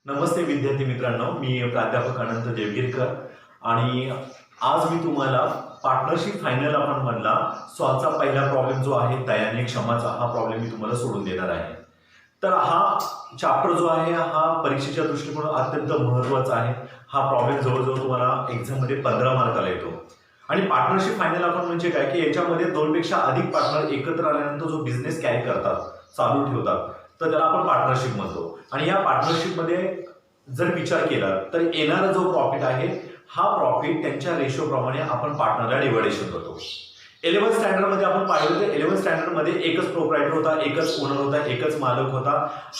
नमस्ते विद्यार्थी मित्रांनो, मी प्राध्यापक अनंत देवगिरकर आणि आज मी तुम्हाला पार्टनरशिप फायनल अकाउंट मधला सॉल्वचा पहिला प्रॉब्लेम जो आहे दयाने क्षमाचा हा प्रॉब्लेम मी तुम्हाला सोडून देणार आहे. तर हा चॅप्टर जो आहे हा परीक्षेच्या दृष्टिकोनातून अत्यंत महत्त्वाचा आहे. हा प्रॉब्लेम जवळजवळ तुम्हाला एक्झाम मध्ये 15 मार्काला येतो. आणि पार्टनरशिप फायनल अकाउंट म्हणजे काय की याच्यामध्ये दोनपेक्षा अधिक पार्टनर एकत्र आल्यानंतर जो बिझनेस कॅरी करतात, चालू ठेवतात, तर त्याला आपण पार्टनरशिप म्हणतो. आणि या पार्टनरशिपमध्ये जर विचार केला तर येणारा जो प्रॉफिट आहे हा प्रॉफिट त्यांच्या रेशो प्रमाणे आपण पार्टनरला डिव्हायडेशन करतो. 11th स्टँडर्ड मध्ये आपण पाहिलं तर 11th स्टँडर्ड मध्ये एकच प्रोप्रायटर होता, एकच ओनर होता, एकच मालक होता.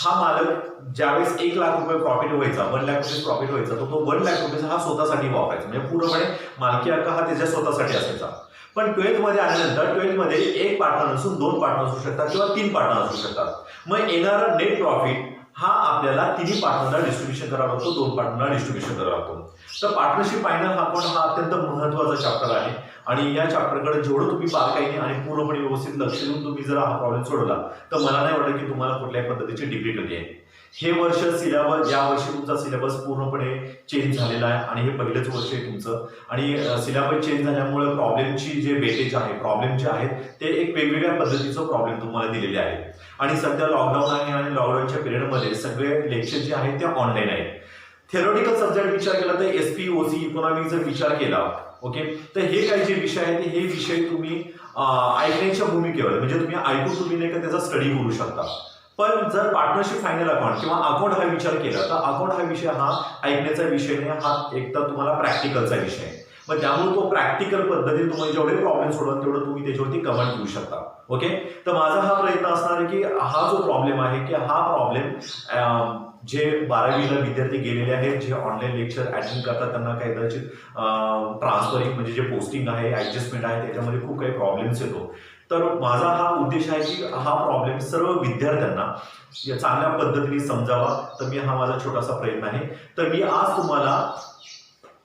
हा मालक ज्यावेळेस 1 लाख रुपये प्रॉफिट व्हायचा, 1 लाख रुपये प्रॉफिट व्हायचा, तो 1 लाख रुपये हा स्वतःसाठी वापरायचा. म्हणजे पूर्णपणे मालकी हक्क हा त्याच्या स्वतःसाठी असायचा. पण 12th मध्ये आल्यानंतर 12th मध्ये एक पार्टनर असून 2 पार्टनर असू शकतात किंवा 3 पार्टनर असू शकतात. मग येणारा नेट प्रॉफिट हा आपल्याला तिन्ही पार्टनरला डिस्ट्रीब्युशन करावा लागतो, 2 पार्टनरला डिस्ट्रीब्युशन करावा लागतो. तर पार्टनरशिप फायनल अकाउंट हा अत्यंत महत्त्वाचा चॅप्टर आहे आणि या चॅप्टरकडे जेवढं तुम्ही बारकाईने आणि पूर्णपणे व्यवस्थित लक्ष देऊन तुम्ही जर हा प्रॉब्लेम सोडवला तर मला नाही वाटत की तुम्हाला कुठल्याही पद्धतीची डिफिकल्टी आहे. हे वर्ष सिलेबस या वर्षी तुमचा सिलेबस पूर्णपणे चेंज झालेला आहे आणि हे पहिलंच वर्ष आहे तुमचं. आणि सिलेबस चेंज झाल्यामुळे प्रॉब्लेमची जे वेटेज आहे, प्रॉब्लेम जे आहेत ते एक वेगवेगळ्या पद्धतीचं प्रॉब्लेम तुम्हाला दिलेले आहे. आणि सध्या लॉकडाऊन आहे आणि लॉकडाऊनच्या पिरियडमध्ये सगळे लेक्चर जे आहेत ते ऑनलाईन आहेत. थेरोटिकल सब्जेक्ट विचार केला तर एसपी ओसी इकॉनॉमिक जर विचार केला, ओके, तर हे काही जे विषय आहेत हे विषय तुम्ही ऐकण्याच्या भूमिकेवर म्हणजे तुम्ही ऐकून तुम्ही नाही का त्याचा स्टडी करू शकता. पण जर पार्टनरशिप फायनल अकाउंट किंवा अकाउंट हा विचार केला तर अकाउंट हा विषय हा ऐकण्याचा विषय नाही, हा एक तर तुम्हाला प्रॅक्टिकलचा विषय आहे. मग त्यामुळे तो प्रॅक्टिकल पद्धतीने तुम्हाला जेवढे प्रॉब्लेम सोडवा तेवढं तुम्ही त्याच्यावरती कमेंट करू शकता. ओके, तर माझा हा प्रयत्न असणार आहे की हा जो प्रॉब्लेम आहे की हा प्रॉब्लेम जे 12वीला विद्यार्थी गेलेले आहेत, जे ऑनलाईन लेक्चर अटेंड करतात त्यांना काही कदाचित ट्रान्सफरिंग म्हणजे जे पोस्टिंग आहे, ऍडजस्टमेंट आहे, त्याच्यामध्ये खूप काही प्रॉब्लेम्स येतो. तर माझा हा उद्देश आहे की हा प्रॉब्लेम सर्व विद्यार्थ्यांना चांगल्या पद्धतीने समजावा. तर मी हा माझा छोटासा प्रयत्न आहे. तर मी आज तुम्हाला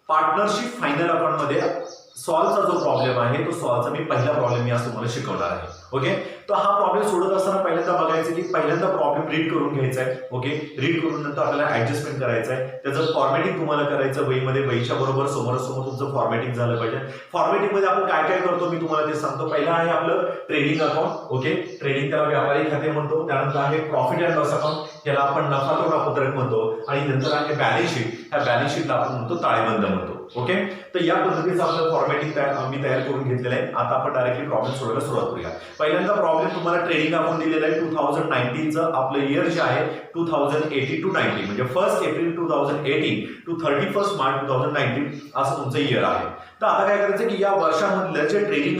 पार्टनरशिप फायनल अकाउंट मध्ये सॉल्वचा जो प्रॉब्लेम आहे तो सॉल्वचा मी पहिला प्रॉब्लेम मी आज तुम्हाला शिकवणार आहे. ओके, तर हा प्रॉब्लेम सोडत असताना पहिल्यांदा बघायचं की पहिल्यांदा प्रॉब्लेम रीड करून घ्यायचा आहे. ओके, रीड करून नंतर आपल्याला ऍडजस्टमेंट करायचं आहे, त्याचं फॉर्मॅटिंग तुम्हाला करायचं वहीमध्ये, वहीच्या बरोबर समोरासमोर तुमचं फॉर्मॅटिंग झालं पाहिजे. फॉर्मॅटिंग मध्ये आपण काय काय करतो मी तुम्हाला ते सांगतो. पहिला आहे आपलं ट्रेडिंग अकाउंट. ओके, ट्रेडिंग त्याला व्यापारी खाते म्हणतो. त्यानंतर आहे प्रॉफिट अँड लॉस अकाउंट, त्याला आपण नफा तोटा पत्रक म्हणतो. आणि नंतर आहे बॅलन्स शीट, ह्या बॅलन्स शीटला आपण म्हणतो ताळेबंद म्हणतो. ओके, तर या पद्धतीचं आपलं फॉर्मॅटिंग मी तयार करून घेतलेलं आहे. आता आपण डायरेक्टली प्रॉब्लेम सोडवायला सुरुवात करूया. पहिल्यांदा प्रॉब्लेम तुम्हाला ट्रेडिंग अकाउंट दिलेलं आहे. 2019चं आपलं इयर जे आहे 2018 टू 19 म्हणजे 1 एप्रिल 2018 टू 31 मार्च 2019 असं तुमचं इयर आहे. तर आता काय करायचं की या वर्षामधलं जे ट्रेडिंग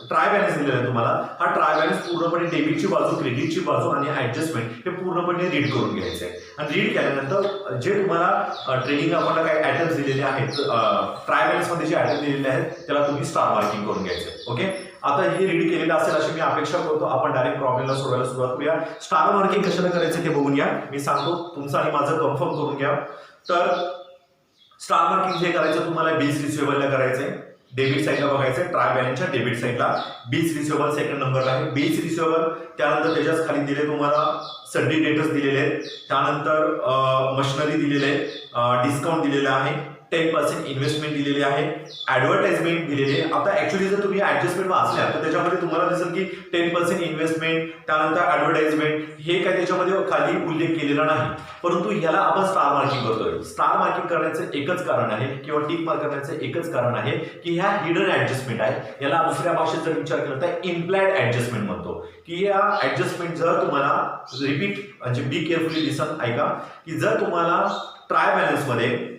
ट्राय बॅलन्स दिलेलं आहे तुम्हाला, हा ट्राय बॅलन्स पूर्णपणे डेबिटची बाजू, क्रेडिटची बाजू आणि ऍडजस्टमेंट हे पूर्णपणे रीड करून घ्यायचं आहे. आणि रीड केल्यानंतर जे तुम्हाला ट्रेडिंग अकाउंटला काही आयटम्स दिलेले आहेत, ट्राय बॅलन्स मध्ये जे आयटम दिलेले आहेत त्याला तुम्ही स्टार मार्किंग करून घ्यायचं. ओके, आता हे रीड केलेलं असेल अशी मी अपेक्षा करतो. आपण डायरेक्ट प्रॉब्लेमला सोडवायला सुरुवात करूया. स्टार मार्किंग कशाला करायचं ते बघून घ्या. मी सांगतो, तुमचं आणि माझं कन्फर्म करून घ्या. तर स्टार मार्किंग जे करायचं तुम्हाला बिल्स रिसिवेबलला करायचंय. डेबिट साईडला बघायचंय, ट्राय बॅलन्सच्या डेबिट साईडला बिल्स रिसिवेबल सेकंड नंबरला आहे. बिल्स रिसिवेबल, त्यानंतर त्याच्याच खाली दिले तुम्हाला सड्डी डेटर्स दिलेले आहेत, त्यानंतर मशिनरी दिलेले आहे, डिस्काउंट दिलेला आहे, 10% इन्व्हेस्टमेंट दिलेली आहे, ऍडव्हर्टाइजमेंट दिलेली आहे. आता ऍक्च्युअली जर तुम्ही ऍडजस्टमेंट वाचल्या तर त्याच्यामध्ये तुम्हाला दिसेल की 10% इन्व्हेस्टमेंट, त्यानंतर ऍडव्हर्टाइजमेंट हे काय त्याच्यामध्ये खाली उल्लेख केलेला नाही. परंतु याला आपण स्टार मार्किंग करतोय. स्टार मार्किंग करण्याचं एकच कारण आहे किंवा टिक मार्क करण्याचं एकच कारण आहे की ह्या हिडन ऍडजस्टमेंट आहे. याला दुसऱ्या भाषेत जर विचार केला तर इम्प्लाइड ऍडजस्टमेंट म्हणतो. की या ऍडजस्टमेंट जर तुम्हाला रिपीट म्हणजे बी केअरफुली लिसन ऐका की जर तुम्हाला ट्राय बॅलन्स मध्ये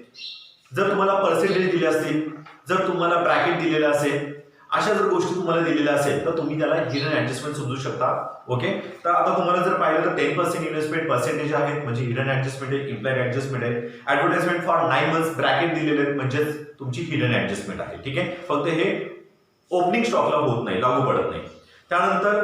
जर तुम्हाला पर्सेंटेज दिले असतील, जर तुम्हाला ब्रॅकेट दिलेलं असेल, अशा जर गोष्टी तुम्हाला दिलेल्या असेल तर तुम्ही त्याला हिडन ऍडजस्टमेंट समजू शकता. ओके, तर आता तुम्हाला जर पाहिलं तर 10% इन्व्हेस्टमेंट पर्सेंटेज आहेत म्हणजे हिडन ऍडजस्टमेंट आहे, इम्प्लाइड ऍडजस्टमेंट आहे. ऍडव्हर्टाइजमेंट फॉर 9 मंथ्स ब्रॅकेट दिलेले आहेत म्हणजे तुमची हिडन ऍडजस्टमेंट आहे. ठीक आहे, फक्त हे ओपनिंग स्टॉकला होत नाही, लागू पडत नाही. त्यानंतर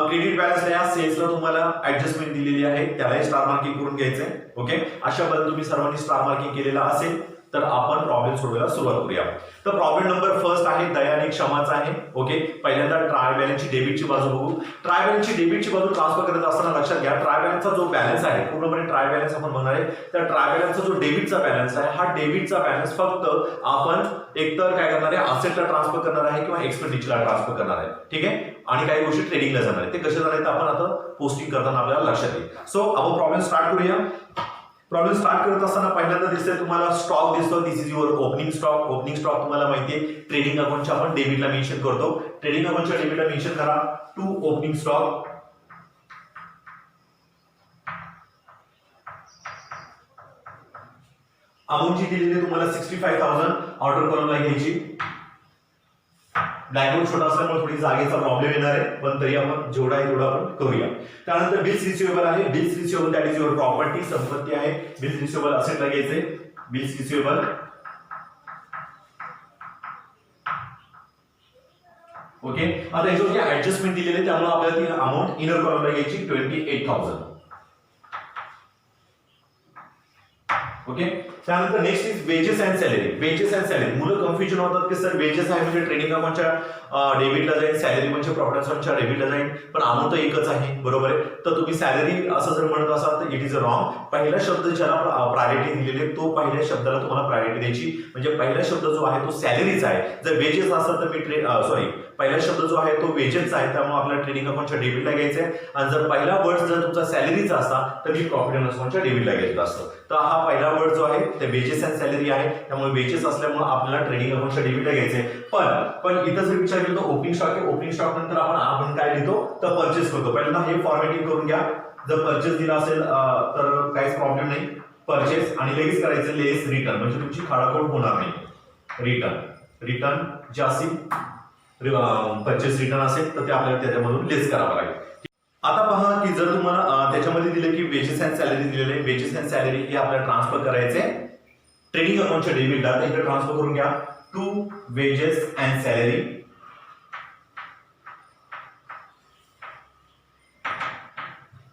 क्रेडिट बॅलन्सला या सेल्सला तुम्हाला ऍडजस्टमेंट दिलेली आहे, त्यालाही स्टार मार्किंग करून घ्यायचंय. ओके, अशा पद्धतीने तुम्ही सर्वांनी स्टार मार्किंग केलेलं असेल तर आपण प्रॉब्लेम सोडवायला सुरुवात करूया. तर प्रॉब्लेम नंबर फर्स्ट आहे दया आणि क्षमाचा आहे. ओके, पहिल्यांदा ट्रायल बॅलन्सची डेबिटची बाजू बघू. ट्रायल बॅलन्सची डेबिटची बाजू ट्रान्सफर करत असताना लक्षात घ्या, ट्रायल बॅलन्सचा जो बॅलन्स आहे पूर्णपणे ट्रायल बॅलन्स आपण म्हणणार आहे. तर ट्रायल बॅलन्सचा जो डेबिटचा बॅलन्स आहे, हा डेबिटचा बॅलन्स फक्त आपण एकतर काय करणार आहे, असेटला ट्रान्सफर करणार आहे किंवा एक्सपेंडिचरला ट्रान्सफर करणार आहे. ठीक आहे, आणि काही गोष्टी ट्रेडिंगला जाणार आहे. ते कसे जाणार आहेत आपण आता पोस्टिंग करताना आपल्याला लक्षात येईल. सो आपण प्रॉब्लेम स्टार्ट करूया. प्रॉब्लेम स्टार्ट करत असताना पहिल्यांदा दिसतंय तुम्हाला स्टॉक दिसतो. This is your opening stock. Opening stock तुम्हाला माहिती आहे ट्रेडिंग अकाउंटच्या आपण डेबिटला मेन्शन करतो. ट्रेडिंग अकाउंटच्या डेबिटला मेन्शन करा टू ओपनिंग स्टॉक. अमाऊंट जी दिलेली तुम्हाला 65,000 ऑर्डर कॉलमला घ्यायची. ब्लॅकबोर्ड छोटा असल्यामुळे थोडी जागेचा प्रॉब्लेम येणार आहे, पण तरी आपण जेवढा आहे तेवढा आपण करूया. त्यानंतर बिल्स रिसिवेबल आहे. Bills receivable that is your property, संपत्ती आहे. बिल्स रिसिवेबल असेटला घ्यायचे. Bills receivable okay. आता याच्यावरती ऍडजस्टमेंट दिलेली त्यामुळे आपल्याला ती अमाऊंट इनर कॉलमला घ्यायची 28,000. ओके, त्यानंतर next is wedges and salary. Wages and salary मुलं कन्फ्युजन होतात की सर वेजेस आहे म्हणजे ट्रेडिंग अकाउंटच्या डेबिटला जाईल, सॅलरी म्हणजे प्रॉफिट अँड लॉसच्या डेबिटला जाईल, पण अमाऊंट तर एकच आहे, बरोबर आहे. तर तुम्ही सॅलरी असं जर म्हणत असाल तर इट इज रॉंग. पहिला शब्द ज्याला प्रायोरिटी दिलेली आहे तो पहिल्या शब्दाला तुम्हाला प्रायोरिटी द्यायची. म्हणजे पहिला शब्द जो आहे तो सॅलरीचा आहे. जर वेजेस असेल तर मी पहिला शब्द जो आहे तो वेजेसचा आहे, त्यामुळे आपल्याला ट्रेडिंग अकाउंटच्या डेबिटला घ्यायचं आहे. आणि जर पहिला वर्ड जर तुमचा सॅलरीचा असता तर मी प्रॉफिट अँड लॉसच्या डेबिटला घ्यायचं असतं. तर हा पहिला वर्ड जो आहे ते वेजेस अँड सॅलरी आहे, त्यामुळे वेजेस असल्यामुळे आपल्याला ट्रेडिंग अकाउंटच्या डेबिटला घ्यायचंय. पण इथं जर विचार केला तर ओपनिंग स्टॉक आहे. ओपनिंग स्टॉक नंतर आपण काय लिहितो तर परचेस करतो. पहिल्यांदा हे फॉर्मॅटिंग करून घ्या. जर परचेस दिला असेल तर काहीच प्रॉब्लेम नाही. परचेस आणि लगेच करायचं लेस रिटर्न, म्हणजे तुमची खाडाखोड होणार नाही. रिटर्न जे असेल परचेस रिटर्न असेल तर ते आपल्याला त्याच्यामधून लेस करावं लागेल. आता पहा की जर तुम्हाला त्याच्यामध्ये दिलं की वेजेस अँड सॅलरी दिलेले आहे, वेजेस अँड सॅलरी हे आपल्याला ट्रान्सफर करायचे ट्रेडिंग अकाउंटच्या डेबिटला. तर इकडे ट्रान्सफर करून घ्या to wages and salary.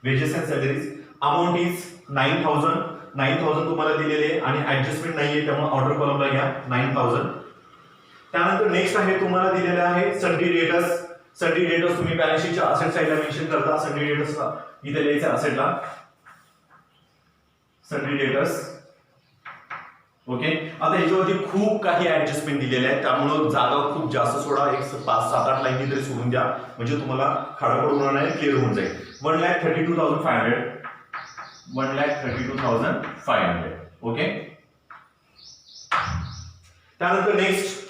Wages and salaries amount is 9,000 तुम्हाला दिलेले आहे आणि ऍडजस्टमेंट नाहीये त्यामुळे ऑर्डर कॉलमला घ्या 9,000. त्यानंतर नेक्स्ट आहे तुम्हाला दिलेलं आहे सन्ड्री डेटर्स. सन्ड्री डेटर्स तुम्ही बॅलन्स शीटच्या असेट साइडला मेन्शन करता. सन्ड्री डेटर्स इथे लिहायचं असेटला सन्ड्री डेटर्स. ओके, आता याच्यावरती खूप काही ऍडजस्टमेंट दिलेले आहेत त्यामुळे जागा खूप जास्त सोडा. एक 5-7-8 लाईनी तरी सोडून द्या म्हणजे तुम्हाला खाडाखोड होणार नाही, क्लिअर होऊन जाईल. 1,32,500 1,32,500. ओके, त्यानंतर नेक्स्ट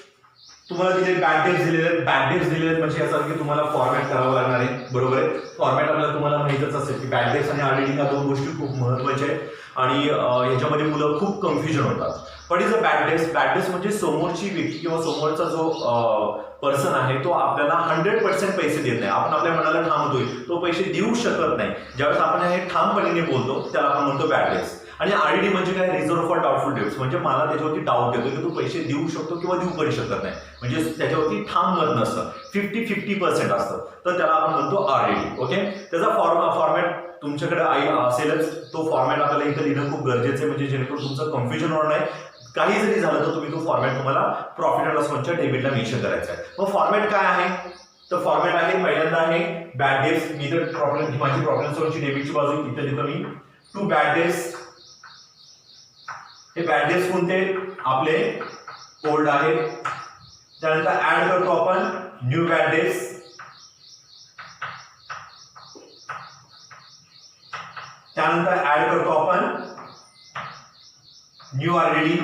तुम्हाला दिले बॅड डेट्स दिलेले आहेत. बॅड डेट्स दिलेले आहेत म्हणजे याचा अर्थ तुम्हाला फॉर्मॅट करावं लागणार आहे, बरोबर आहे. फॉर्मॅट आपल्याला तुम्हाला माहितच असेल की बॅड डेट्स आणि आरडीडी या दोन गोष्टी खूप महत्त्वाच्या आहेत आणि ह्याच्यामध्ये मुलं खूप कन्फ्युजन होतात. पण is a bad debts. Bad debts म्हणजे समोरची व्यक्ती किंवा समोरचा जो पर्सन आहे तो आपल्याला 100% पैसे देत नाही. आपण आपल्या मनाला ठाम होतोय तो पैसे देऊ शकत नाही. ज्यावेळेस आपण हे ठामपणे बोलतो त्याला आपण म्हणतो बॅड डेट्स. आणि आरडीडी म्हणजे काय, रिझर्व्ह फॉर डाउटफुल डेट्स. म्हणजे मला त्याच्यावरती डाऊट येतो की तू पैसे देऊ शकतो किंवा देऊ पण शकत नाही, म्हणजे त्याच्यावरती ठाम मत नसतं, 50-50% असतं, तर त्याला आपण म्हणतो आरडीडी. ओके, त्याचा फॉर्मॅट तुमच्याकडे असेलच. तो फॉर्मॅट आपल्याला इथं लिहिणं खूप गरजेचं आहे म्हणजे जेणेकरून तुमचं कन्फ्युजन होणार नाही. काही जरी झालं तर तुम्ही तो फॉर्मॅट तुम्हाला प्रॉफिट अँड लॉसच्या डेबिटला मेन्शन करायचा आहे. मग फॉर्मॅट काय आहे तर फॉर्मॅट आहे पहिल्यांदा आहे बॅड डेट्स. मी तर माझी प्रॉफिट अँड लॉसची डेबिटची बाजू इथे लिहितो मी टू बॅड डेट्स. हे बॅड डेट्स कोणते आपले ओल्ड आहे. त्यानंतर ऍड करतो आपण न्यू बॅड डेट्स. त्यानंतर ऍड करतो आपण न्यू आरडीडी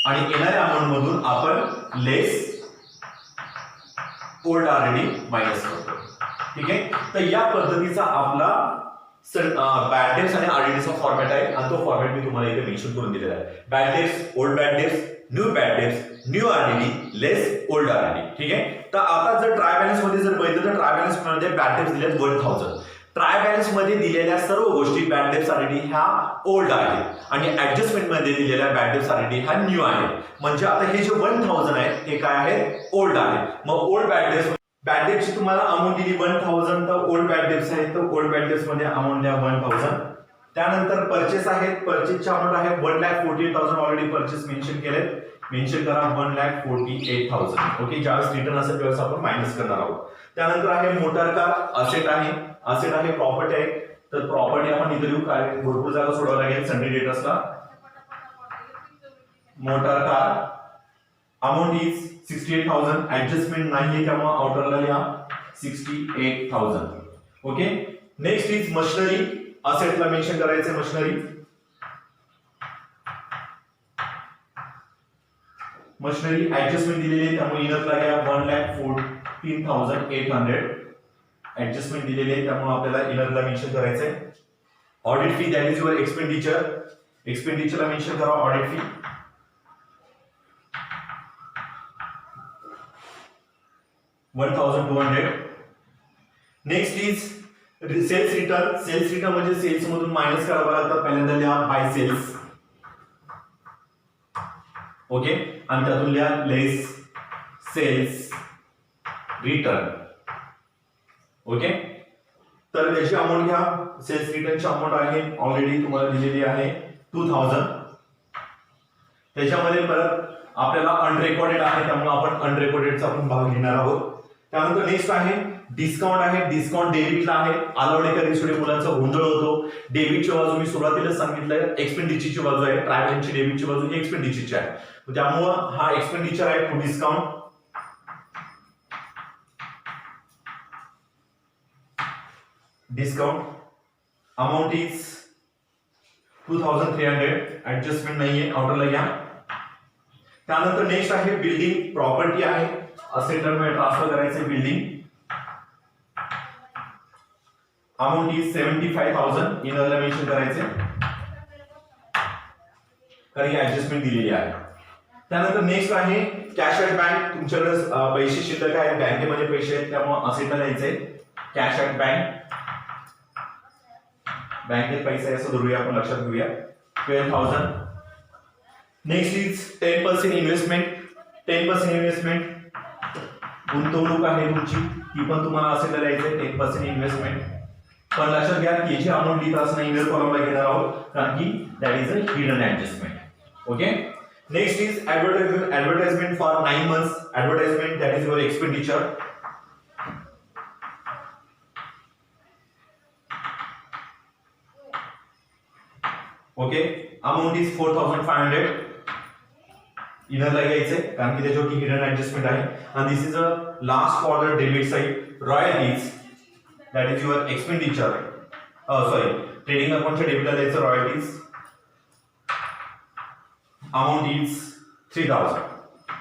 आणि येणाऱ्या अमाऊंट मधून आपण लेस ओल्ड आरडीडी मायनस करतो. ठीक आहे, तर या पद्धतीचा आपला बॅड डेट्स आणि आरडीडीचा फॉर्मॅट आहे आणि तो फॉर्मॅट मी तुम्हाला इथे मेन्शन करून दिलेला आहे. Bad debts, old bad debts, new bad debts, new R D D, less old R D D. ठीक आहे, तर आता जर ट्राय बॅलन्स मध्ये जर बघितलं तर ट्राय बॅलन्स मध्ये बॅड डेट्स दिलेत 1,000. ट्राय बॅलन्स मध्ये दिलेल्या सर्व गोष्टी बॅड डेट्स आरडीडी ह्या ओल्ड आहेत आणि ऍडजस्टमेंट मध्ये दिलेल्या बॅड डेट्स आरडीडी ह्या न्यू आहेत. म्हणजे आता हे जे 1,000 आहेत हे काय आहेत, ओल्ड आहेत. मग ओल्ड बॅड डेट्स, बॅड डेट्सची तुम्हाला अमाऊंट दिली 1,000 तर ओल्ड बॅड डेट्स आहेत तर ओल्ड बॅड डेट्स मध्ये अमाऊंट द्या 1,000. त्यानंतर परचेस आहेत, परचेसचे अमाऊंट आहे 1,48,000 ऑलरेडी परचेस मेन्शन केले, मेन्शन करा 1,48,000. ओके, ज्यावेळेस रिटर्न असेल त्यावेळेस आपण मायनस करणार आहोत. त्यानंतर आहे मोटार कार, असेट आहे, असेट आहे, प्रॉपर्टी आहे. तर प्रॉपर्टी आपण इथे लिहू, काय भरपूर जागा सोडवावं लागेल संडे डेटर्सला. Motor car amount is 68,000, adjustment नाहीये त्यामुळे आउटरला लिहा 68,000. ओके, नेक्स्ट इज मशिनरी, असेटला मेन्शन करायचं मशिनरी. मशिनरी ऍडजस्टमेंट दिलेली आहे त्यामुळे इनरला घ्या 1,14,800. ऍडजस्टमेंट दिलेली आहे त्यामुळे आपल्याला इनरला मेन्शन करायचंय. Audit fee that is your expenditure, एक्सपेंडिचरला मेन्शन करा audit fee. $1,200. Next is sales return, sales return म्हणजे सेल्स मधून मायनस करावं लागतं. पहिल्यांदा लिहा बाय सेल्स. ओके, आणि त्यातून लिहा लेस सेल्स रिटर्न. ओके, तर त्याची अमाऊंट घ्या. सेल्स रिटर्नची अमाऊंट आहे ऑलरेडी तुम्हाला दिलेली आहे 2,000. त्याच्यामध्ये परत आपल्याला अनरेकॉर्डेड आहे त्यामुळे आपण अनरेकॉर्डेडचा आपण भाग घेणार आहोत. त्यानंतर नेक्स्ट आहे डिस्काउंट आहे. डिस्काउंट डेबिटला आहे. आलावडे कधी मुलांचा गोंधळ होतो. डेबिटची बाजू मी सुरुवातीलाच सांगितलंय एक्सपेंडिचरची बाजू आहे, ट्रॅव्हलिंगची डेबिटची बाजू ही एक्सपेंडिचरची आहे. त्यामुळं हा एक्सपेंडिचर आहे to discount. Discount amount is 2,300, adjustment नाहीये, आउटरला घ्या. त्यानंतर नेक्स्ट आहे बिल्डिंग, प्रॉपर्टी आहे, असेटमध्ये ट्रान्सफर करायचं बिल्डिंग. अमाऊंट इज 75,000, इनरला मेन्शन करायचे कारण की ऍडजस्टमेंट दिलेली आहे. त्यानंतर नेक्स्ट आहे कॅश ॲट बँक. तुमच्याकडे पैसे शिल्लक आहेत, बँकेमध्ये पैसे आहेत त्यामुळे असेटला द्यायचे कॅश ॲट बँक. बँकेत पैसा आहे असं धरूया आपण, लक्षात घेऊया 12,000. Next is 10% investment. 10% इन्व्हेस्टमेंट गुंतवणूक आहे तुमची, ती पण तुम्हाला असेटला द्यायचे 10% इन्व्हेस्टमेंट. पण लक्षात घ्या की याची अमाऊंट लिहित असताना इनर कॉलमला घेणार आहोत कारण की that is a hidden adjustment. Okay, next is advertisement for 9 months. Advertisement that is your expenditure. Okay, amount is 4,500. इनरला घ्यायचे कारण की त्याच्यावरती हिडन ऍडजस्टमेंट आहे. आणि this is a last for the debit side. Royalties that is your expenditure. Sorry, trading अकाउंटच्या डेबिटला द्यायचं रॉयल्टीज. Amount is 3,000.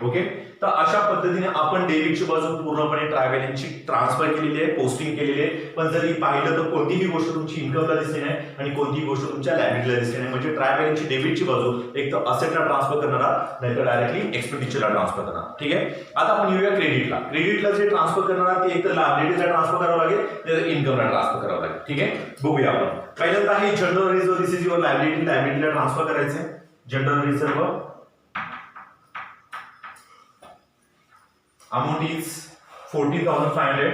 ओके, तर अशा पद्धतीने आपण डेबिटची बाजू पूर्णपणे ट्रॅव्हलिंगची ट्रान्सफर केलेली आहे, पोस्टिंग केलेली आहे. पण जर पाहिलं तर कोणतीही गोष्ट तुमची इन्कमला दिसली नाही आणि कोणतीही गोष्ट तुमच्या लायबिलिटीला दिसली नाही. म्हणजे ट्रॅव्हलिंगची डेबिटची बाजू एक तर असेटला ट्रान्सफर करणार नाही तर डायरेक्टली एक्सपेंडिचरला ट्रान्सफर करणार. ठीक आहे, आता आपण येऊया क्रेडिटला. क्रेडिटला जे ट्रान्सफर करणार ते एक तर लायबिलिटीला ट्रान्सफर करावं लागेल नाही इन्कमला ट्रान्सफर करावं लागेल. ठीक आहे, बघूया आपण. पहिल्यांदा आहे general reserve. This is your liability. लायबिलिटीला ट्रान्सफर करायचे जनरल रिझर्व्ह. Amount is 14,500.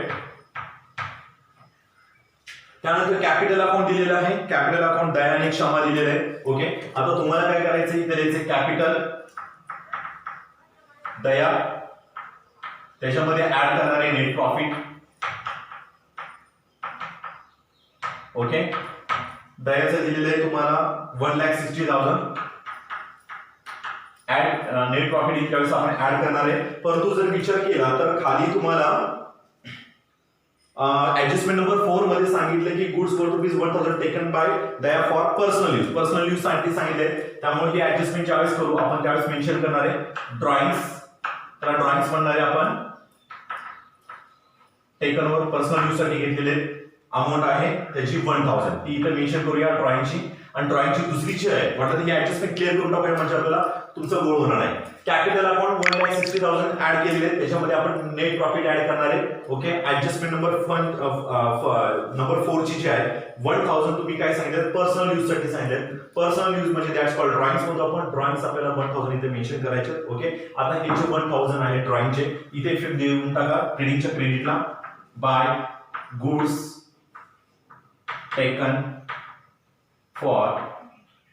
त्यानंतर कॅपिटल अकाउंट दिलेलं आहे. कॅपिटल अकाउंट दया आणि क्षमा दिलेलं आहे. ओके, आता तुम्हाला काय करायचं इथे द्यायचं कॅपिटल दया, त्याच्यामध्ये ऍड करणार आहे नेट प्रॉफिट. ओके, दयाचं दिलेलं आहे तुम्हाला 1,60,000. नेट प्रॉफिट इतक्या वेळेस आपण ऍड करणार आहे. परंतु जर विचार केला तर खाली तुम्हाला ऍडजस्टमेंट नंबर 4 मध्ये सांगितलं की goods worth ₹1,000 taken by Daya for personal use. Personal use साठी सांगितले, त्यामुळे ही ऍडजस्टमेंट ज्यावेळेस करू आपण त्यावेळेस मेन्शन करणार आहे ड्रॉइंग्स. तर ड्रॉइंग्स म्हणणार आहे आपण टेकन वर पर्सनल यूज साठी घेतलेले अमाऊंट आहे त्याची 1,000. ती इथे मेन्शन करूया ड्रॉइंगची. आणि ड्रॉइंगची दुसरीची आहे वाटतं ही ऍडजस्टमेंट क्लिअर करून टाकूया म्हणजे आपल्याला तुमचं गोळ होणार नाही. कॅपिटल अकाउंट 1,60,000 ऍड केलेले, त्याच्यामध्ये आपण नेट प्रॉफिट ऍड करणार आहे. ओके, ऍडजस्टमेंट नंबर 4 ची जी आहे 1,000 तुम्ही काय सांगितलं पर्सनल यूज साठी सांगितलं. पर्सनल यूज म्हणजे दॅट्स कॉल्ड ड्रॉइंग्स म्हणतो आपण. ड्रॉइंग्स आपल्याला 1,000 इथे मेन्शन करायचे. ओके, आता हे जे 1,000 आहे ड्रॉइंगचे इथे इफेक्ट देऊन टाका ट्रेडिंगच्या क्रेडिटला. By goods taken for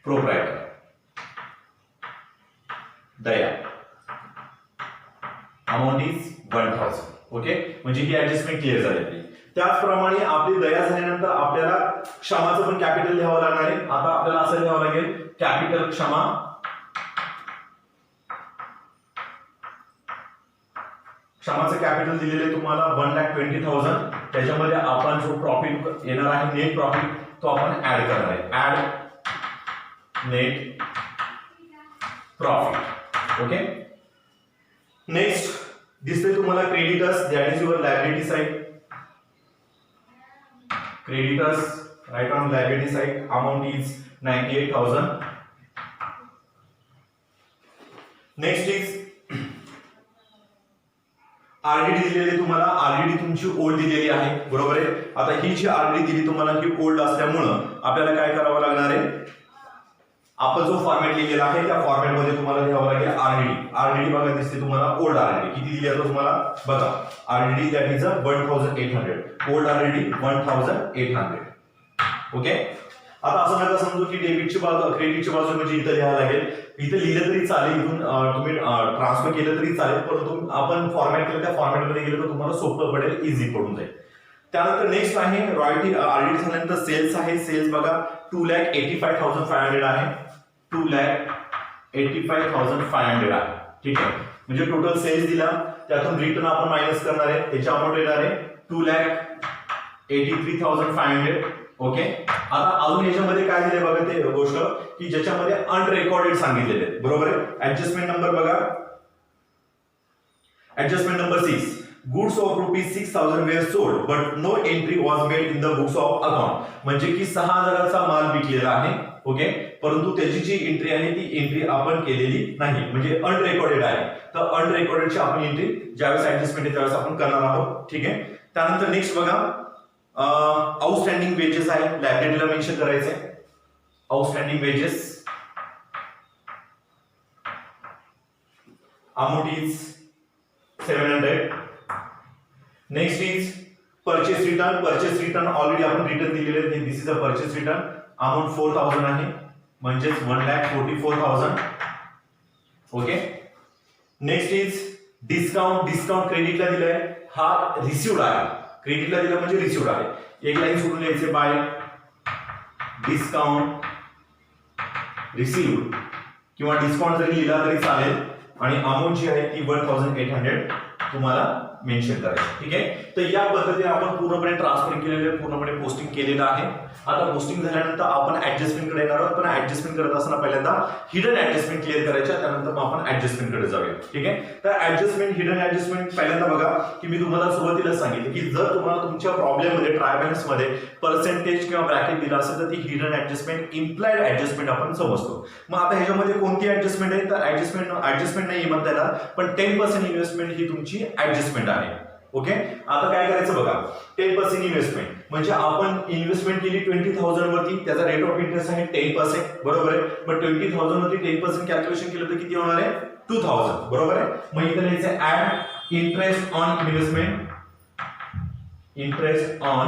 proprietor दया, अमाऊंट इज 1000. ओके, म्हणजे ही ऍडजस्टमेंट क्लिअर झाली. त्याचप्रमाणे आपली दया झाल्यानंतर आपल्याला क्षमाचं पण कॅपिटल लिहावं लागणार आहे. आता आपल्याला असं लिहावं लागेल कॅपिटल क्षमा, क्षमाचं कॅपिटल दिलेलं आहे तुम्हाला 1,20,000. त्याच्यामध्ये आपण जो प्रॉफिट येणार आहे नेट प्रॉफिट तो आपण ऍड करणार आहे. Add net profit. Okay, next दिसते तुम्हाला creditors, that is your liability side. Creditors write on liability side, amount is 98,000. Next is RDD दिलेली तुम्हाला. आरडीडी तुमची ओल्ड दिलेली आहे, बरोबर आहे. आता ही जी आरडीडी दिली तुम्हाला ही ओल्ड असल्यामुळं आपल्याला काय करावं लागणार आहे, आपण जो फॉर्मॅट लिहिलेला आहे त्या फॉर्मॅट मध्ये तुम्हाला लिहावं लागेल आरडीडी. आरडीडी बघा दिसते तुम्हाला ओल्ड आरडीडी किती दिली आहे तुम्हाला बघा. RDD that is 1,800. Old RDD 1,800. Okay, आता असं नका समजू की डेबिटची बाजू क्रेडिटची बाजू म्हणजे इथं लिहायला लागेल. इथं लिहिलं तरी चालेल, इथून तुम्ही ट्रान्सफर केलं तरी चालेल, परंतु आपण फॉर्मॅट केलं त्या फॉर्मॅट मध्ये गेलं तर तुम्हाला सोपं पडेल, इझी पडून जाईल. त्यानंतर नेक्स्ट आहे रॉयल्टी. आरडीडी झाल्यानंतर सेल्स आहे. सेल्स बघा 2,85,500 आहे. 2,85,500 आहे. ठीक आहे, म्हणजे टोटल सेल्स दिला त्यातून रिटर्न आपण मायनस करणार आहे, त्याची अमाऊंट येणार आहे 2,83,500. ओके, आता अजून याच्यामध्ये काय दिले बघा ते गोष्ट की ज्याच्यामध्ये अनरेकॉर्डेड सांगितलेले आहेत, बरोबर आहे. ऍडजस्टमेंट नंबर बघा, adjustment number 6. Goods of ₹6,000 were sold but no entry was made in the books of account. म्हणजे की 6,000चा माल विकलेला आहे. ओके, परंतु त्याची जी एंट्री आहे ती एंट्री आपण केलेली नाही, म्हणजे अनरेकॉर्डेड आहे. तर अनरेकॉर्डेडची आपण एंट्री ज्यावेळेस ऍडजस्टमेंट आहे त्यावेळेस आपण करणार आहोत. ठीक आहे, त्यानंतर नेक्स्ट बघा आउटस्टँडिंग वेजेस आहे, लायबिलिटीला मेन्शन करायचं आहे. Outstanding wages amount is 700. Next is purchase return. Purchase return already आपण रिटर्न दिलेले आहे. This is a purchase return, amount 4,000 आहे, म्हणजेच 1,44,000. Okay, next is discount. Discount क्रेडिटला दिलाय, हा रिसिव्ड आहे. क्रेडिटला दिला म्हणजे रिसिव्ड आहे. एक लाईन सोडून लिहायचे बाय डिस्काउंट रिसिव्ड किंवा डिस्काउंट जरी लिहिला तरी चालेल. आणि अमाऊंट जी आहे ती 1,800 तुम्हाला मेन्शन करायचं. ठीक आहे, तर या पद्धतीने आपण पूर्णपणे ट्रान्सफर केलेले, पूर्णपणे पोस्टिंग केलेलं आहे. आता पोस्टिंग झाल्यानंतर आपण ऍडजस्टमेंट कडे येणार आहोत, पण ऍडजस्टमेंट करत असताना पहिल्यांदा हिडन ऍडजस्टमेंट क्लिअर करायच्या, त्यानंतर मग आपण ऍडजस्टमेंट कडे जाऊया. ठीक आहे, तर ऍडजस्टमेंट हिडन ऍडजस्टमेंट पहिल्यांदा बघा की मी तुम्हाला सुरुवातीला सांगितलं की जर तुम्हाला तुमच्या प्रॉब्लेम मध्ये ट्राय बॅलन्स मध्ये पर्सेंटेज किंवा ब्रॅकेट दिला असेल तर ती हिडन ऍडजस्टमेंट इम्प्लाइड ऍडजस्टमेंट आपण समजतो. मग आता ह्याच्यामध्ये कोणती ऍडजस्टमेंट आहे, तर ऍडजस्टमेंट नाही म्हणता येणार, पण 10% इन्व्हेस्टमेंट ही तुमची ऍडजस्टमेंट आहे. ओके, आता काय करायचं बघा, 10% इन्व्हेस्टमेंट म्हणजे आपण इन्व्हेस्टमेंट केली 20,000 वरती, त्याचा रेट ऑफ इंटरेस्ट आहे 10%, बरोबर आहे. पण 20,000 वरती 10% कॅल्क्युलेशन केलं तर किती होणार आहे 2,000, बरोबर आहे. मग इथे लिहायचं add interest on investment, interest on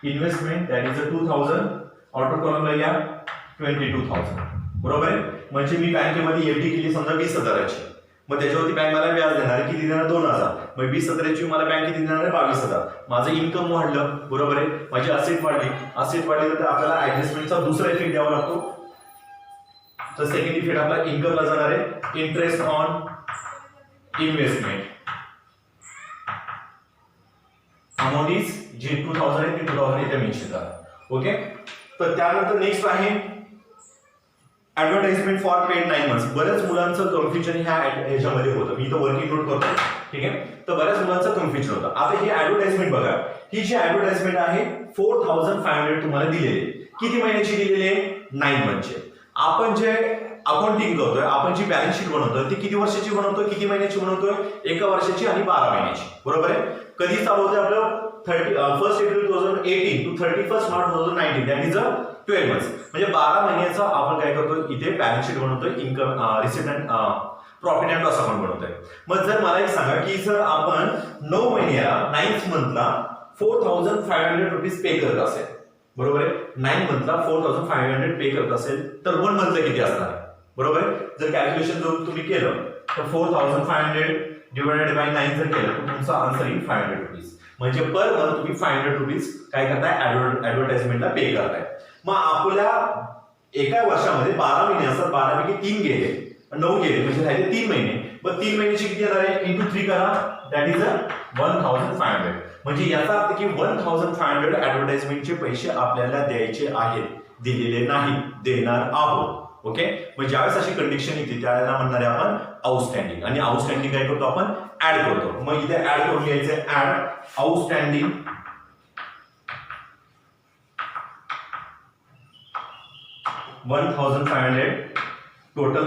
investment that is 2,000. Outer कॉलमला या 22,000, बरोबर आहे. म्हणजे मी बँकेमध्ये एफडी केली समजा 20,000ची, मग त्याच्यावरती बँक मला व्याज देणार आहे, किती देणार 2,000. मग 20,000ची मला बँक किती देणार आहे 22,000. माझं इन्कम वाढलं, बरोबर आहे, माझी असेट वाढली. असेट वाढली तर आपल्याला ऍडजस्टमेंटचा दुसरा इफेक्ट द्यावा लागतो. तर सेकंड इफेक्ट आपला इन्कमला जाणार आहे, interest on investment. Amount is जी 2,000 आहे ती 2,000 इथे मेन्शन करा. ओके, तर त्यानंतर नेक्स्ट आहे ऍडव्हर्टाइजमेंट फॉर पेड 9 मंथ्स. बऱ्याच मुलांचं कन्फ्युजन ह्याच्यामध्ये होतं, मी इथं वर्किंग नोट करतो. ठीक आहे, तर बऱ्याच मुलांचं कन्फ्युजन होतं. आता ही ऍडव्हर्टाइजमेंट बघा, ही जी ऍडव्हर्टाइजमेंट आहे 4,500 तुम्हाला दिलेली आहे. किती महिन्याची दिलेली आहे 9 मंथची. आपण जे अकाउंटिंग करतोय, आपण जी बॅलन्स शीट बनवतोय ती किती वर्षाची बनवतोय, किती महिन्याची बनवतोय 1 वर्षाची आणि 12 महिन्याची, बरोबर आहे. कधी चालू होते आपलं 1 April 2018 to 31 March 2019 that is 12 months. म्हणजे 12 महिन्याचा आपण काय करतोय इथे बॅलन्स शीट बनवतोय, income receipt and profit and loss account बनवतोय. मग जर मला एक सांगा की जर आपण 9 महिन्याला 9th मंथला 4,500 रुपीज पे करत असेल, बरोबर आहे. 9 मंथला 4500 पे करत असेल तर 1 मंथला किती असणार आहे? बरोबर आहे. जर कॅल्क्युलेशन जर तुम्ही केलं तर 4500 डिवायडेड बाय 9 जर केलं तर तुमचा आन्सर येईल 500 रुपीज. म्हणजे पर मंथ तुम्ही 500 रुपीज काय करताय? ऍडव्हर्टाइजमेंटला पे करताय. मग आपल्या एका वर्षामध्ये 12 महिने असतात, 12 पैकी 3 गेले, 9 गेले, म्हणजे राहिले 3 महिने. मग 3 महिन्याची किती येणार आहे? इंटू 3 करा, दॅट इज 1500. म्हणजे याचा अर्थ की 1500 ऍडव्हर्टाइजमेंटचे पैसे आपल्याला द्यायचे आहेत, दिलेले नाही, देणार आहोत. ओके. मग ज्यावेळेस अशी कंडिशन येते त्यावेळेला म्हणणारे आपण आउटस्टँडिंग. आणि आउटस्टँडिंग काय करतो आपण? ऍड करतो. मग इथे ऍड करून घ्यायचं, ऍड आउटस्टँडिंग 1500 टोटल